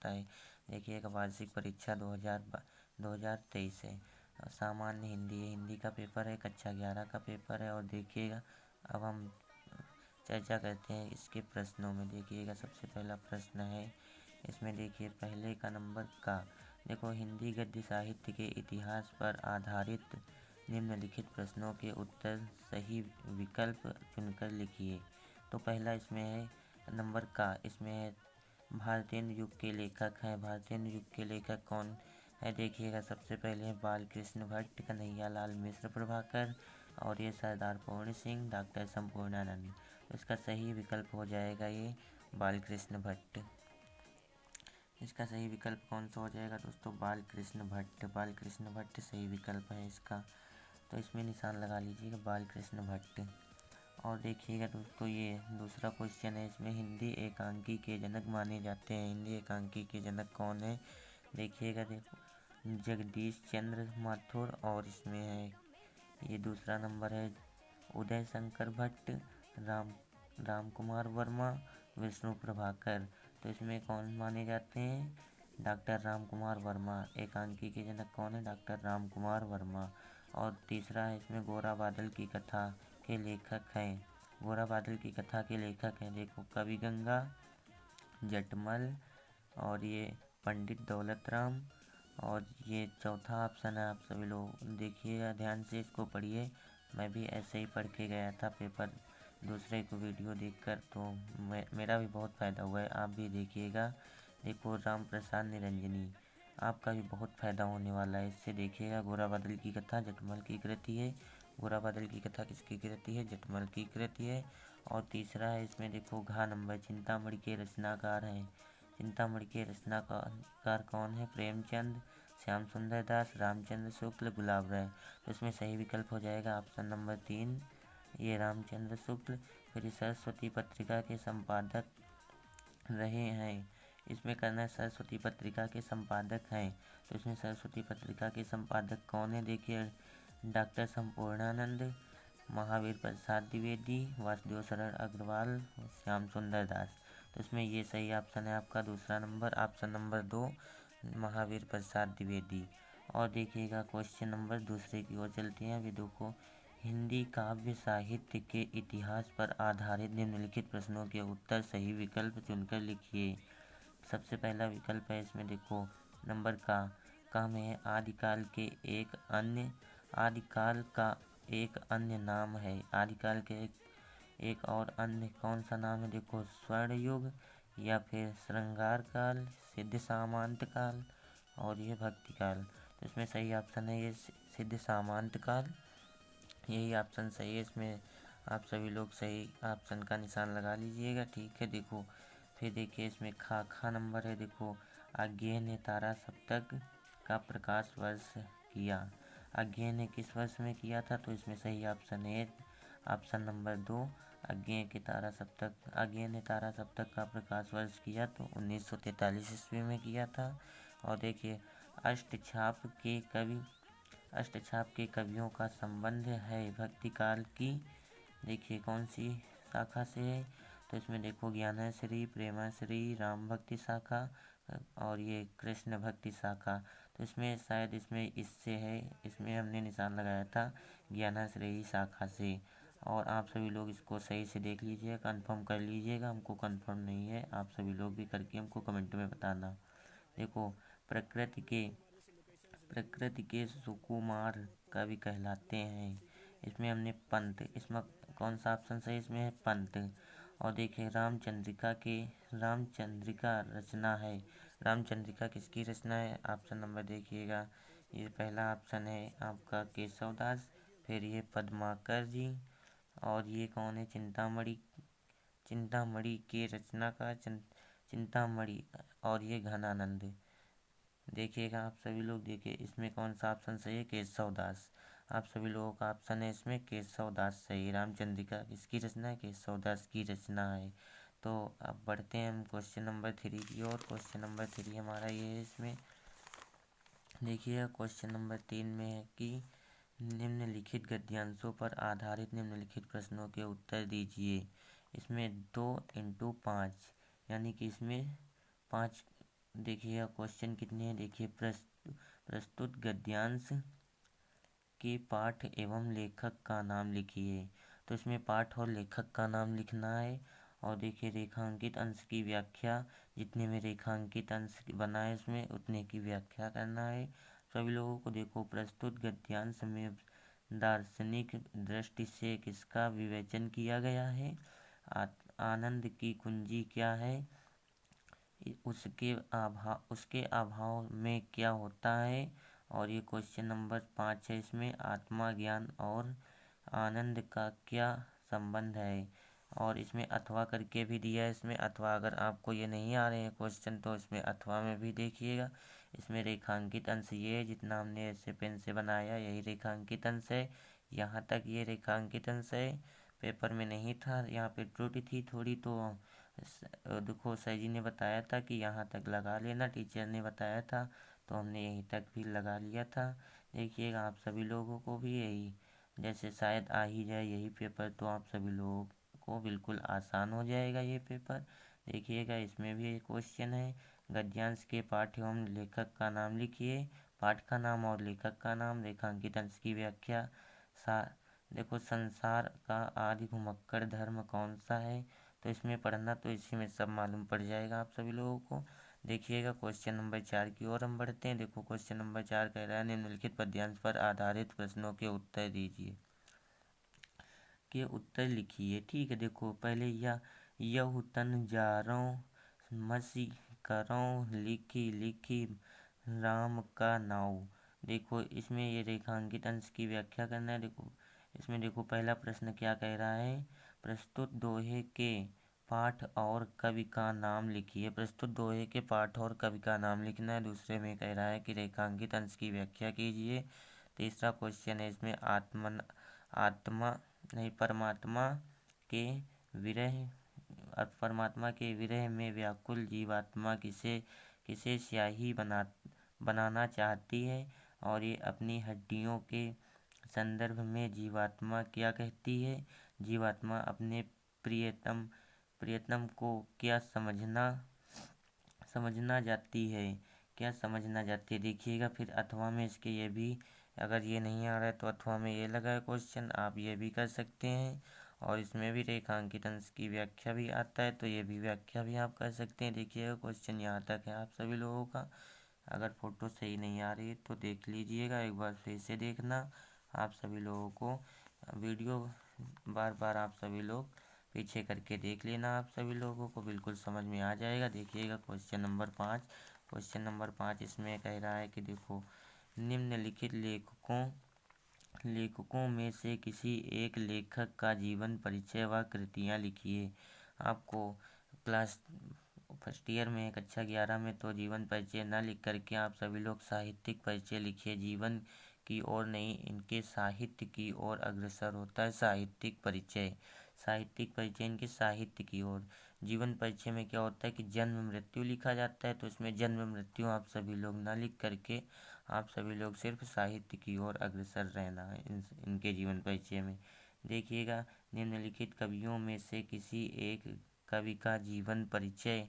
होता है। देखिएगा वार्षिक परीक्षा 2023 है। सामान्य हिंदी है, हिंदी का पेपर है, कक्षा 11 का पेपर है। और देखिएगा अब हम चर्चा करते हैं इसके प्रश्नों में। देखिएगा सबसे पहला प्रश्न है इसमें, देखिए पहले का नंबर का। देखो, हिंदी गद्य साहित्य के इतिहास पर आधारित निम्नलिखित प्रश्नों के उत्तर सही विकल्प चुनकर लिखिए। तो पहला इसमें है नंबर का, इसमें है भारतेंदु युग के लेखक हैं। भारतेंदु युग के लेखक कौन है? देखिएगा सबसे पहले है बालकृष्ण भट्ट, कन्हैयालाल मिश्र, प्रभाकर, और ये सरदार पूर्ण सिंह, डॉक्टर संपूर्णानंद। तो इसका सही विकल्प हो जाएगा ये बालकृष्ण भट्ट। इसका सही विकल्प कौन सा हो जाएगा दोस्तों? बालकृष्ण भट्ट। बालकृष्ण भट्ट सही विकल्प है इसका। तो इसमें निशान लगा लीजिएगा बालकृष्ण भट्ट। और देखिएगा दोस्तों ये दूसरा क्वेश्चन है इसमें, हिंदी एकांकी के जनक माने जाते हैं। हिंदी एकांकी के जनक कौन है? देखिएगा, देखो जगदीश चंद्र माथुर, और इसमें है ये दूसरा नंबर है उदय शंकर भट्ट, राम कुमार वर्मा, विष्णु प्रभाकर। तो इसमें कौन माने जाते हैं? डॉक्टर राम कुमार वर्मा। एकांकी के जनक कौन है? डॉक्टर राम कुमार वर्मा। और तीसरा है इसमें गोरा बादल की कथा के लेखक हैं। गोरा बादल की कथा के लेखक हैं, देखो कवि गंगा, जटमल, और ये पंडित दौलत राम। और ये चौथा ऑप्शन है, आप सभी लोग देखिएगा ध्यान से, इसको पढ़िए। मैं भी ऐसे ही पढ़ के गया था पेपर दूसरे को वीडियो देखकर, तो मेरा भी बहुत फ़ायदा हुआ है, आप भी देखिएगा। देखो राम प्रसाद निरंजनी, आपका भी बहुत फ़ायदा होने वाला है इससे। देखिएगा गोरा बादल की कथा जटमल की कृति है। गोरा बादल की कथा किसकी कृति है? जटमल की कृति है। और तीसरा है इसमें, देखो घ नंबर, चिंतामणि के रचनाकार हैं। चिंतामणि के रचनाकार कौन है? प्रेमचंद, श्याम सुंदर दास, रामचंद्र शुक्ल, गुलाब राय। तो इसमें सही विकल्प हो जाएगा ऑप्शन नंबर 3, ये रामचंद्र शुक्ल। फिर सरस्वती पत्रिका के संपादक रहे हैं। इसमें करना है सरस्वती पत्रिका के संपादक हैं। तो इसमें सरस्वती पत्रिका के संपादक कौन है? देखिए डॉक्टर संपूर्णानंद, महावीर प्रसाद द्विवेदी, वासुदेव शरण अग्रवाल, श्याम सुंदर दास। तो इसमें ये सही ऑप्शन है आपका दूसरा number, option number 2, Mahavir Prasad Dwivedi. और देखिएगा क्वेश्चन नंबर दूसरे की ओर चलते हैं। अभी देखो, हिंदी काव्य साहित्य के इतिहास पर आधारित निम्नलिखित प्रश्नों के उत्तर सही विकल्प चुनकर लिखिए। सबसे पहला विकल्प है इसमें, देखो नंबर का में है आदिकाल का एक अन्य नाम है। आदिकाल के एक और अन्य कौन सा नाम है? देखो स्वर्ण युग, या फिर श्रृंगार काल, सिद्ध सामंत काल, और ये भक्ति काल। तो इसमें सही ऑप्शन है ये सिद्ध सामंत काल, यही ऑप्शन सही है। इसमें आप सभी लोग सही ऑप्शन का निशान लगा लीजिएगा, ठीक है। देखो फिर देखिए इसमें खा नंबर है, देखो अज्ञेय ने तारा सप्तक का प्रकाश वर्ष किया। अज्ञेय ने किस वर्ष में किया था? तो इसमें सही ऑप्शन है ऑप्शन नंबर 2, अज्ञेय ने तारा सप्तक का प्रकाश वर्ष किया तो 1943 ईस्वी में किया था। और देखिए अष्टछाप के कवियों का संबंध है भक्ति काल की, देखिए कौन सी शाखा से है? तो इसमें देखो ज्ञानश्री, प्रेमाश्री, राम भक्ति शाखा, और ये कृष्ण भक्ति शाखा। तो इसमें शायद इससे है, इसमें हमने निशान लगाया था ज्ञानश्री शाखा से। और आप सभी लोग इसको सही से देख लीजिए, कंफर्म कर लीजिएगा। हमको कंफर्म नहीं है, आप सभी लोग भी करके हमको कमेंट में बताना। देखो प्रकृति के सुकुमार कवि कहलाते हैं। इसमें हमने पंत, इसमें कौन सा ऑप्शन सही? इसमें है पंत। और देखिए रामचंद्रिका रचना है। रामचंद्रिका किसकी रचना है? ऑप्शन नंबर देखिएगा, ये पहला ऑप्शन है आपका केशव दास, फिर ये पद्माकर जी, और ये कौन है? चिंतामणि के रचनाकार चिंतामणि, और ये घनानंद। देखिएगा आप सभी लोग, देखिए इसमें कौन सा ऑप्शन सही है? केशव दास। आप सभी लोगों का ऑप्शन है इसमें केशव दास सही। रामचंद्रिका किसकी रचना है? केशव दास की रचना है। तो अब बढ़ते हैं हम क्वेश्चन नंबर 3 की ओर। क्वेश्चन नंबर 3 हमारा ये है, इसमें देखिए क्वेश्चन नंबर 3 में है कि निम्नलिखित गद्यांशों पर आधारित निम्नलिखित प्रश्नों के उत्तर दीजिए। इसमें 2 × 5 यानी कि इसमें 5 देखिएगा क्वेश्चन कितने हैं। देखिए प्रस्तुत गद्यांश के पाठ एवं लेखक का नाम लिखिए। तो इसमें पाठ और लेखक का नाम लिखना है। और देखिए रेखांकित अंश की व्याख्या, जितने में रेखांकित अंश बना है इसमें उतने की व्याख्या करना है सभी लोगों को। देखो प्रस्तुत गद्यांश में दार्शनिक दृष्टि से किसका विवेचन किया गया है। आनंद की कुंजी क्या है, उसके अभाव में क्या होता है। और ये क्वेश्चन नंबर 5 है। इसमें आत्मा ज्ञान और आनंद का क्या संबंध है। और इसमें अथवा करके भी दिया है। इसमें अथवा अगर आपको ये नहीं आ रहे हैं क्वेश्चन तो इसमें अथवा में भी देखिएगा। इसमें रेखांकित अंश ये है, जितना हमने ऐसे पेन से बनाया यही रेखांकित अंश है। यहाँ तक ये रेखांकित अंश है। पेपर में नहीं था, यहाँ पे त्रुटि थी थोड़ी, तो देखो सर जी ने बताया था कि यहाँ तक लगा लेना, टीचर ने बताया था तो हमने यहीं तक भी लगा लिया था। देखिएगा आप सभी लोगों को भी यही, जैसे शायद आ ही जाए यही पेपर तो आप सभी लोगों को बिल्कुल आसान हो जाएगा ये पेपर। देखिएगा इसमें भी एक क्वेश्चन है, गद्यांश के पाठ एवं लेखक का नाम लिखिए। पाठ का नाम और लेखक का नाम, रेखांकित अंश की व्याख्या। सा देखो संसार का आदि घुमक्कड़ धर्म कौन सा है। तो इसमें पढ़ना तो इसी में सब मालूम पड़ जाएगा आप सभी लोगों को। देखिएगा क्वेश्चन नंबर 4 की ओर हम बढ़ते हैं। देखो क्वेश्चन नंबर 4 कह रहा है निम्नलिखित पद्यांश पर आधारित प्रश्नों के उत्तर दीजिए, के उत्तर लिखिए। ठीक है, देखो पहले यह तन जारों मसी करों लिखी लिखी राम का नाव। देखो इसमें ये रेखांकित अंश की व्याख्या करना है। देखो इसमें देखो पहला प्रश्न क्या कह रहा है, प्रस्तुत दोहे के पाठ और कवि का नाम लिखिए। प्रस्तुत दोहे के पाठ और कवि का नाम लिखना है। दूसरे में कह रहा है कि रेखांकित अंश की व्याख्या कीजिए। तीसरा क्वेश्चन है इसमें आत्मा नहीं परमात्मा के विरह में व्याकुल जीवात्मा किसे किसे स्याही बनाना चाहती है। और ये अपनी हड्डियों के संदर्भ में जीवात्मा क्या कहती है। जीवात्मा अपने प्रियतम प्रियतम को क्या समझना जाती है, क्या समझना जाती है। देखिएगा फिर अथवा में इसके ये भी, अगर ये नहीं आ रहा है तो अथवा में ये लगा है क्वेश्चन, आप ये भी कर सकते हैं। और इसमें भी रेखांकित अंश की व्याख्या भी आता है तो ये भी व्याख्या भी आप कर सकते हैं। देखिएगा क्वेश्चन यहाँ तक है आप सभी लोगों का। अगर फ़ोटो सही नहीं आ रही तो देख लीजिएगा, एक बार फिर से देखना आप सभी लोगों को। वीडियो बार बार आप सभी लोग पीछे करके देख लेना, आप सभी लोगों को बिल्कुल समझ में आ जाएगा। देखिएगा क्वेश्चन नंबर 5। क्वेश्चन नंबर 5 इसमें कह रहा है कि देखो निम्नलिखित लेखकों में से किसी एक लेखक का जीवन परिचय व कृतियाँ लिखिए। आपको क्लास फर्स्ट ईयर में कक्षा 11 में तो जीवन परिचय न लिख करके आप सभी लोग साहित्यिक परिचय लिखिए। जीवन की ओर नहीं, इनके साहित्य की ओर अग्रसर होता है साहित्यिक परिचय। साहित्यिक परिचय इनके साहित्य की ओर। जीवन परिचय में क्या होता है कि जन्म मृत्यु लिखा जाता है, तो इसमें जन्म मृत्यु आप सभी लोग ना लिख करके आप सभी लोग सिर्फ साहित्य की ओर अग्रसर रहना है इनके जीवन परिचय में। देखिएगा निम्नलिखित कवियों में से किसी एक कवि का जीवन परिचय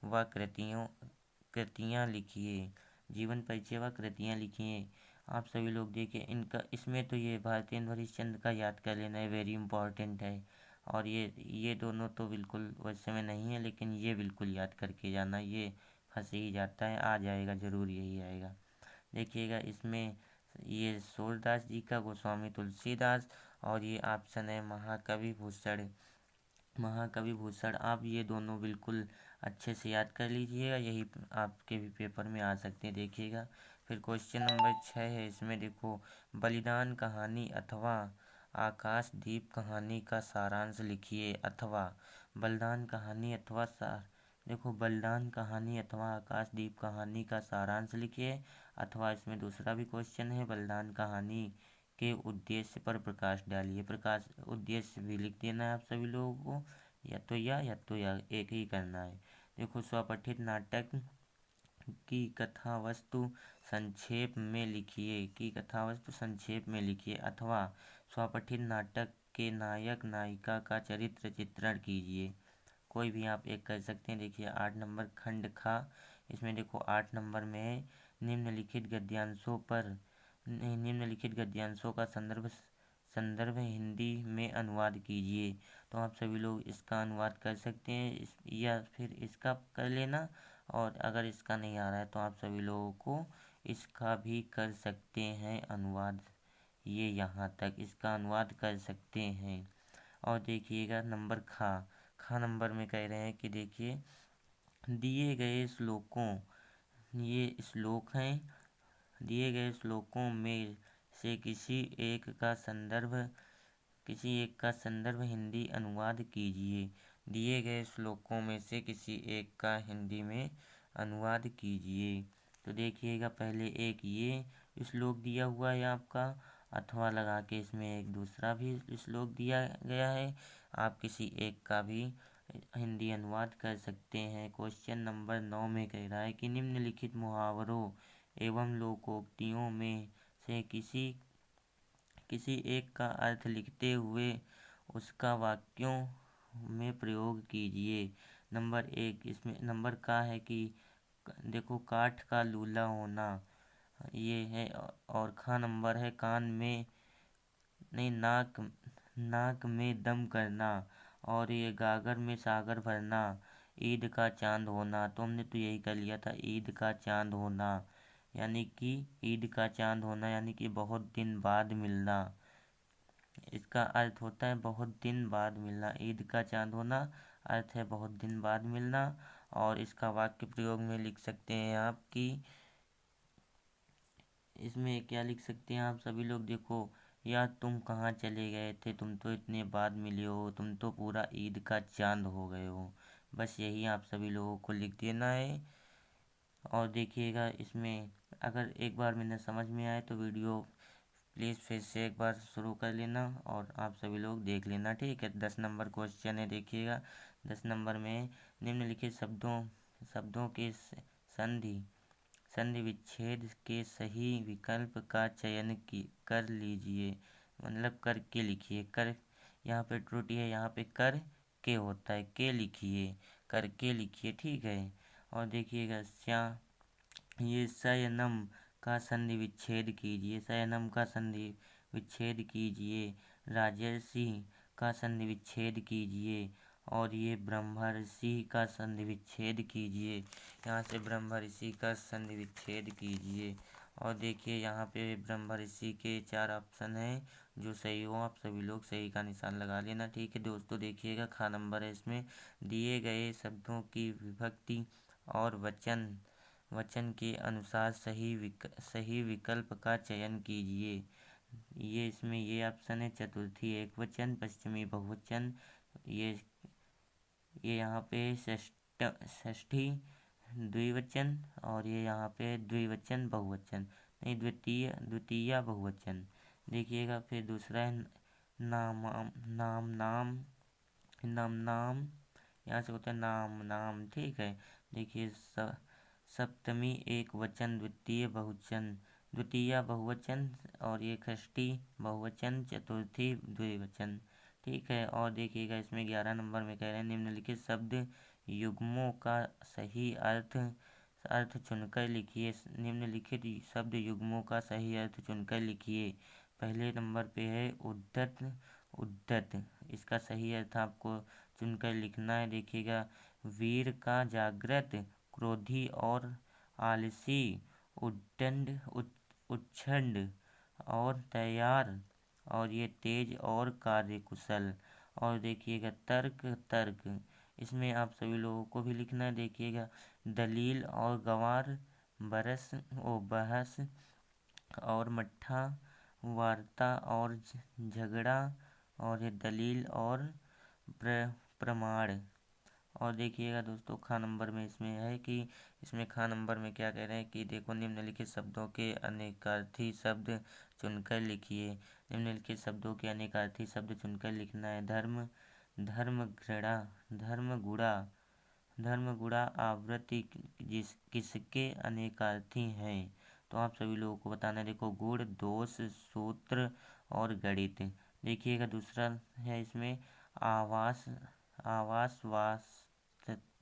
व कृतियाँ लिखिए। जीवन परिचय व कृतियाँ लिखिए आप सभी लोग। देखिए इनका इसमें तो ये भारतेंदु हरिश्चंद्र का याद कर लेना है, वेरी इंपॉर्टेंट है। और ये दोनों तो बिल्कुल वैसे में नहीं है, लेकिन ये बिल्कुल याद करके जाना, ये फंस ही जाता है, आ जाएगा ज़रूर यही आएगा। देखिएगा इसमें ये सूरदास जी का, गोस्वामी तुलसीदास, और ये ऑप्शन है महाकवि भूषण। आप ये दोनों बिल्कुल अच्छे से याद कर लीजिएगा, यही आपके भी पेपर में आ सकते हैं। देखिएगा फिर क्वेश्चन नंबर 6 है। इसमें देखो बलिदान कहानी अथवा आकाशदीप कहानी का सारांश लिखिए। अथवा बलिदान कहानी अथवा देखो बलिदान कहानी अथवा आकाशदीप कहानी का सारांश लिखिए। अथवा इसमें दूसरा भी क्वेश्चन है, बलिदान कहानी के उद्देश्य पर प्रकाश डालिए। प्रकाश उद्देश्य भी लिख देना है आप सभी लोगों को, या तो या एक ही करना है। देखो स्वपठित नाटक की कथा वस्तु संक्षेप में लिखिए। अथवा स्वपठित नाटक के नायक नायिका का चरित्र चित्रण कीजिए। कोई भी आप एक कर सकते हैं। देखिए 8 नंबर खंड खा इसमें देखो 8 नंबर में है, निम्नलिखित गद्यांशों का संदर्भ हिंदी में अनुवाद कीजिए। तो आप सभी लोग इसका अनुवाद कर सकते हैं या फिर इसका कर लेना, और अगर इसका नहीं आ रहा है तो आप सभी लोगों को इसका भी कर सकते हैं अनुवाद। ये यहाँ तक इसका अनुवाद कर सकते हैं। और देखिएगा नंबर खा नंबर में कह रहे हैं कि देखिए, दिए गए श्लोकों, ये श्लोक हैं, दिए गए श्लोकों में से किसी एक का संदर्भ हिंदी अनुवाद कीजिए। दिए गए श्लोकों में से किसी एक का हिंदी में अनुवाद कीजिए। तो देखिएगा, पहले एक ये श्लोक दिया हुआ है आपका, अथवा लगा के इसमें एक दूसरा भी श्लोक दिया गया है। आप किसी एक का भी हिंदी अनुवाद कर सकते हैं। क्वेश्चन नंबर 9 में कह रहा है कि निम्नलिखित मुहावरों एवं लोकोक्तियों में से किसी एक का अर्थ लिखते हुए उसका वाक्यों में प्रयोग कीजिए। नंबर 1, इसमें नंबर का है कि देखो, काठ का लूला होना, ये है। और खा नंबर है कान में नहीं, नाक में दम करना, और ये गागर में सागर भरना, ईद का चांद होना। तो हमने तो यही कर लिया था, ईद का चांद होना, यानी कि ईद का चांद होना यानी कि बहुत दिन बाद मिलना। इसका अर्थ होता है बहुत दिन बाद मिलना। ईद का चांद होना अर्थ है बहुत दिन बाद मिलना। और इसका वाक्य प्रयोग में लिख सकते हैं आप कि, इसमें क्या लिख सकते हैं आप सभी लोग, देखो, यार तुम कहाँ चले गए थे, तुम तो इतने बाद मिले हो, तुम तो पूरा ईद का चांद हो गए हो। बस यही आप सभी लोगों को लिख देना है। और देखिएगा, इसमें अगर एक बार मैंने समझ में आए तो वीडियो प्लीज़ फिर से एक बार शुरू कर लेना और आप सभी लोग देख लेना, ठीक है। 10 नंबर क्वेश्चन है, देखिएगा। 10 नंबर में निम्नलिखित शब्दों के संधि विच्छेद के सही विकल्प का चयन कर लीजिए, मतलब करके लिखिए। कर, यहाँ पे त्रुटि है, यहाँ पे कर के होता है, के लिखिए, करके लिखिए, ठीक है। और देखिएगा, ये शयनम का संधि विच्छेद कीजिए, शयनम का संधि विच्छेद कीजिए। राजर्षि का संधि विच्छेद कीजिए। और ये ब्रह्मर्षि का संधि विच्छेद कीजिए, यहाँ से ब्रह्मर्षि का संधि विच्छेद कीजिए। और देखिए, यहाँ पे ब्रह्मर्षि के 4 ऑप्शन हैं, जो सही हो आप सभी लोग सही का निशान लगा लेना, ठीक है दोस्तों। देखिएगा, खा नंबर है, इसमें दिए गए शब्दों की विभक्ति और वचन के अनुसार सही विकल्प का चयन कीजिए। ये इसमें ये ऑप्शन है, चतुर्थी एकवचन, पश्चिमी बहुवचन, ये यहाँ पे षष्ठी द्विवचन, और ये यहाँ पे द्विवचन बहुवचन, नहीं, द्वितीय बहुवचन। देखिएगा, फिर दूसरा है नाम, यहाँ से होता है नाम, ठीक है। देखिए, सप्तमी एक वचन, द्वितीय बहुवचन, और ये षष्ठी बहुवचन, चतुर्थी द्विवचन, ठीक है। और देखिएगा, इसमें 11 नंबर में कह रहे हैं, निम्नलिखित शब्द युग्मों का सही अर्थ चुनकर लिखिए। निम्नलिखित शब्द युग्मों का सही अर्थ चुनकर लिखिए। पहले नंबर पे है उद्धत, इसका सही अर्थ आपको चुनकर लिखना है। देखिएगा, वीर का जागृत, क्रोधी और आलसी, उच्छृंड और तैयार, और ये तेज और कार्यकुशल। और देखिएगा, तर्क, इसमें आप सभी लोगों को भी लिखना है। देखिएगा, दलील और गवार, बहस और मट्ठा, वार्ता और झगड़ा, और ये दलील और प्रमाण। और देखिएगा दोस्तों, खा नंबर में इसमें है कि, इसमें खा नंबर में क्या कह रहे हैं कि देखो, निम्नलिखित शब्दों के अनेकार्थी शब्द चुनकर लिखिए। निम्नलिखित शब्दों के अनेकार्थी शब्द चुनकर लिखना है। धर्मगुणा आवृत्ति किसके अनेकार्थी हैं? तो आप सभी लोगों को बताना है। देखो, गुण, दोष, सूत्र और गणित। देखिएगा, दूसरा है इसमें आवास,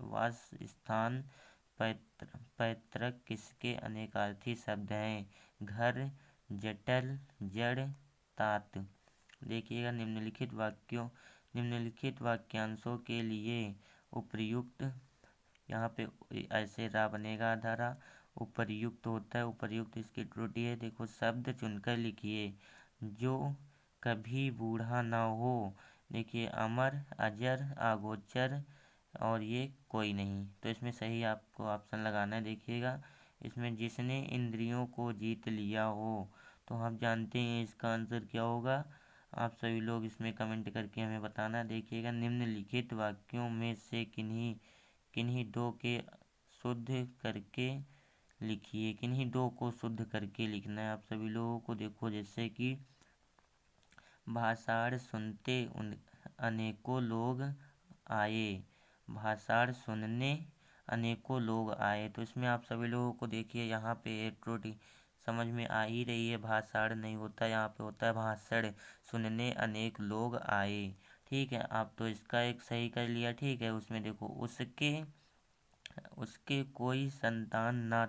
वास स्थान, पैतृक किसके अनेकार्थी शब्द हैं? घर, जटल, जड़, तात। देखिएगा निम्नलिखित वाक्यांशों के लिए उपर्युक्त, यहाँ पे ऐसे रा बनेगा धारा, उपर्युक्त होता है, उपर्युक्त इसकी त्रुटि है। देखो शब्द चुनकर लिखिए जो कभी बूढ़ा ना हो। देखिए अमर, अजर, अगोचर और ये कोई नहीं। तो इसमें सही आपको ऑप्शन लगाना है। देखिएगा इसमें जिसने इंद्रियों को जीत लिया हो, तो हम जानते हैं इसका आंसर क्या होगा। आप सभी लोग इसमें कमेंट करके हमें बताना। देखिएगा निम्नलिखित वाक्यों में से किन्हीं दो के शुद्ध करके लिखिए। किन्हीं दो को शुद्ध करके लिखना है आप सभी लोगों को। देखो जैसे कि भाषाड़ सुनते अनेकों लोग आए, भाषाड़ सुनने अनेकों लोग आए। तो इसमें आप सभी लोगों को देखिए यहाँ पे एक त्रुटि समझ में आ ही रही है। भाषाड़ नहीं होता, यहाँ पे होता है भाषण। सुनने अनेक लोग आए, ठीक है। आप तो इसका एक सही कर लिया, ठीक है। उसमें देखो उसके कोई संतान ना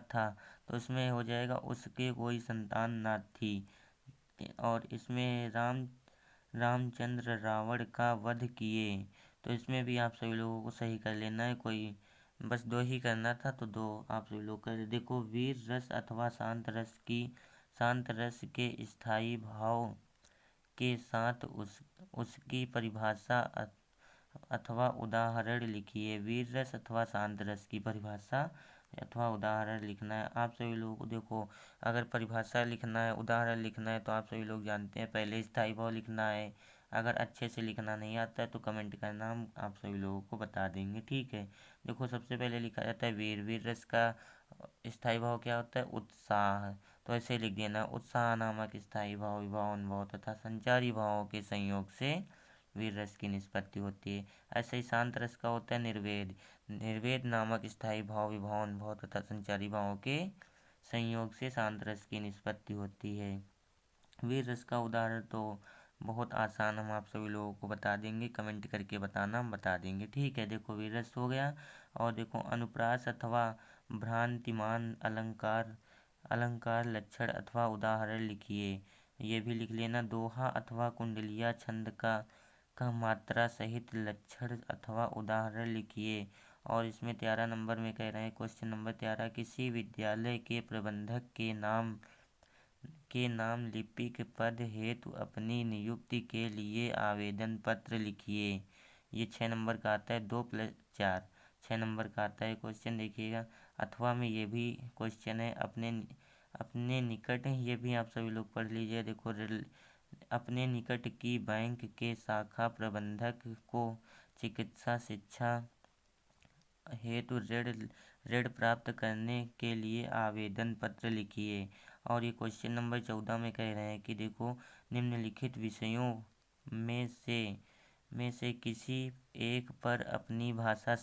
था, तो उसमें हो जाएगा उसके कोई संतान ना थी। और इसमें रामचंद्र रावण का वध किए, तो इसमें भी आप सभी लोगों को सही कर लेना है। कोई बस दो ही करना था, तो दो आप सभी लोग कर। देखो वीर रस अथवा शांत रस के स्थायी भाव के साथ उसकी परिभाषा अथवा उदाहरण लिखिए। वीर रस अथवा शांत रस की परिभाषा अथवा उदाहरण लिखना है आप सभी लोगों को। देखो अगर परिभाषा लिखना है, उदाहरण लिखना है, तो आप सभी लोग जानते हैं पहले स्थायी भाव लिखना है। अगर अच्छे से लिखना नहीं आता है तो कमेंट करना, हम आप सभी लोगों को बता देंगे, ठीक है। देखो सबसे पहले लिखा जाता है वीर रस का स्थायी भाव क्या होता है? उत्साह। तो ऐसे लिख देना, उत्साह नामक स्थायी भाव, विभाव, अनुभाव तथा संचारी भावों के संयोग से वीर रस की निष्पत्ति होती है। ऐसे ही शांत रस का होता है निर्वेद नामक स्थायी भाव, विभाव, अनुभाव तथा संचारी भावों के संयोग से शांत रस की निष्पत्ति होती है। वीर रस का उदाहरण तो बहुत आसान हम आप सभी लोगों को बता देंगे, कमेंट करके बताना, हम बता देंगे, ठीक है। देखो वीर रस हो गया। और देखो अनुप्रास अथवा भ्रांतिमान अलंकार लक्षण अथवा उदाहरण लिखिए। ये भी लिख लेना। दोहा अथवा कुंडलिया छंद का मात्रा सहित लक्षण अथवा उदाहरण लिखिए। और इसमें 13 नंबर में कह रहे हैं, क्वेश्चन नंबर 13, किसी विद्यालय के प्रबंधक के नाम लिपिक पद हेतु अपनी नियुक्ति के लिए आवेदन पत्र लिखिए। ये 6 नंबर का आता है, 2+4 6 नंबर का आता है क्वेश्चन। देखिएगा अथवा में ये भी क्वेश्चन है, अपने निकट, ये भी आप सभी लोग पढ़ लीजिए। देखो अपने निकट की बैंक के शाखा प्रबंधक को चिकित्सा शिक्षा हेतु ऋण प्राप्त करने के लिए आवेदन पत्र लिखिए। और ये क्वेश्चन नंबर 14 में कह रहे हैं कि देखो निम्नलिखित विषयों में से किसी एक पर अपनी भाषा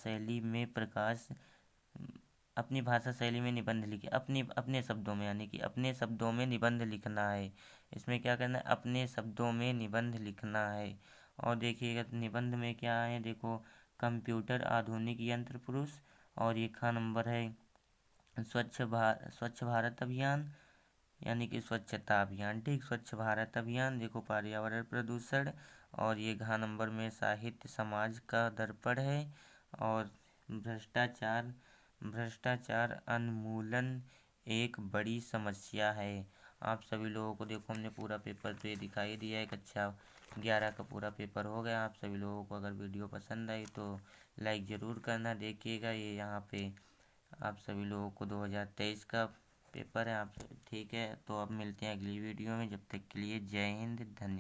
शैली में निबंध लिखिए। अपने शब्दों में, यानी कि अपने शब्दों में निबंध लिखना है। इसमें क्या करना है? अपने शब्दों में निबंध लिखना है। और देखिएगा निबंध में क्या है, देखो कंप्यूटर आधुनिक यंत्र पुरुष। और ये खा नंबर है स्वच्छ भारत अभियान, यानी कि स्वच्छता अभियान, ठीक। स्वच्छ भारत अभियान, देखो पर्यावरण प्रदूषण। और ये घा नंबर में साहित्य समाज का दर्पण है। और भ्रष्टाचार उन्मूलन एक बड़ी समस्या है। आप सभी लोगों को देखो हमने पूरा पेपर तो ये दिखाई दिया है। कक्षा 11 का पूरा पेपर हो गया। आप सभी लोगों को अगर वीडियो पसंद आई तो लाइक ज़रूर करना। देखिएगा ये यहाँ पे आप सभी लोगों को 2023 का पेपर है आप, ठीक है। तो अब मिलते हैं अगली वीडियो में, जब तक के लिए जय हिंद, धन्यवाद।